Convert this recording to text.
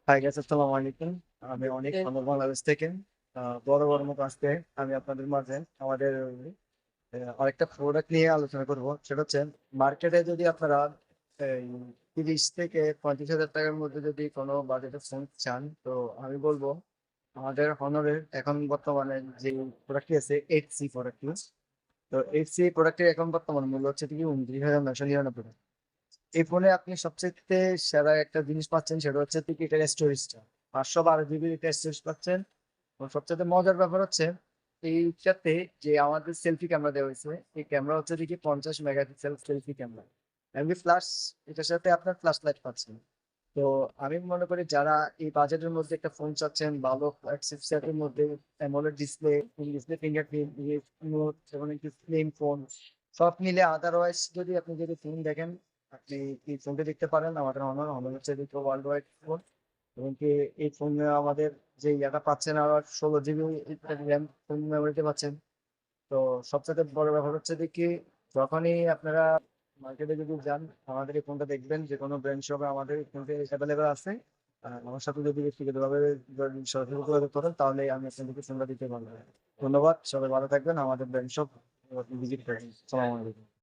Hi guys, আসসালামু আলাইকুম। আমি অনেক বাংলাদেশ থেকে বড় বড় মতো আজকে আমি আপনাদের মাঝে আমাদের আরেকটা প্রোডাক্ট নিয়ে আলোচনা করব। সেটা হচ্ছে মার্কেটে যদি আপনারা এই 30 থেকে 35 হাজার টাকার মধ্যে যদি কোনো বাজেটে ফোন চান, তো আমি বলবো আমাদের হনরের এখন বর্তমানে যে প্রোডাক্টটি আছে 8C প্রোডাক্টটি। তো 8C প্রোডাক্টের এখন বর্তমান মূল্য হচ্ছে কি 29,999 টাকা। এই ফোনে আপনি সবচেয়ে সেরা একটা জিনিস পাচ্ছেন, সেটা হচ্ছে কি এটার স্টোরেজটা 512 জিবি একটা স্টোরেজ পাচ্ছেন। এবং সবচেয়ে মজার ব্যাপার হচ্ছে এইটাতে যে আমাদের সেলফি ক্যামেরা দেওয়া হয়েছে, এই ক্যামেরা হচ্ছে দেখি 50 মেগাপিক্সেল সেলফি ক্যামেরা। এমনি ফ্ল্যাশ, এটার সাথে আপনার ফ্ল্যাশ লাইট পাচ্ছেন। তো আমি মনে করি যারা এই বাজেটের মধ্যে একটা ফোন চাচ্ছেন ভালো চিপসেটের মধ্যে, অ্যামোলেড ডিসপ্লে, ডিসপ্লে ফিঙ্গারপ্রিন্ট, এবং একটু স্লিম ফোন সব মিলে, আদারওয়াইজ যদি ফোন দেখেন, আপনি এই ফোনটা দেখতে পারেন। আমাদের অনার অনার হচ্ছে ওয়ার্ল্ড ওয়াইড ফোন। এবং কি এই ফোনে আমাদের যে ইয়াটা পাচ্ছেন, আর 16 জিবি র্যাম ফোন মেমোরিতে পাচ্ছেন। তো সবচেয়ে বড় ব্যাপার হচ্ছে কি যখনই আপনারা মার্কেটে যদি যান, আমাদের এই ফোনটা দেখবেন যে কোনো ব্র্যান্ড শপে আমাদের এই ফোনটা অ্যাভেলেবেল আছে। আর আমার সাথে যদি ব্যক্তিগতভাবে সরাসরি যোগাযোগ করেন, তাহলে আমি আপনাদেরকে ফোনটা দিতে পারবো। ধন্যবাদ, সবাই ভালো থাকবেন, আমাদের ব্র্যান্ড শপ ভিজিট করেন। সালাম আলাইকুম।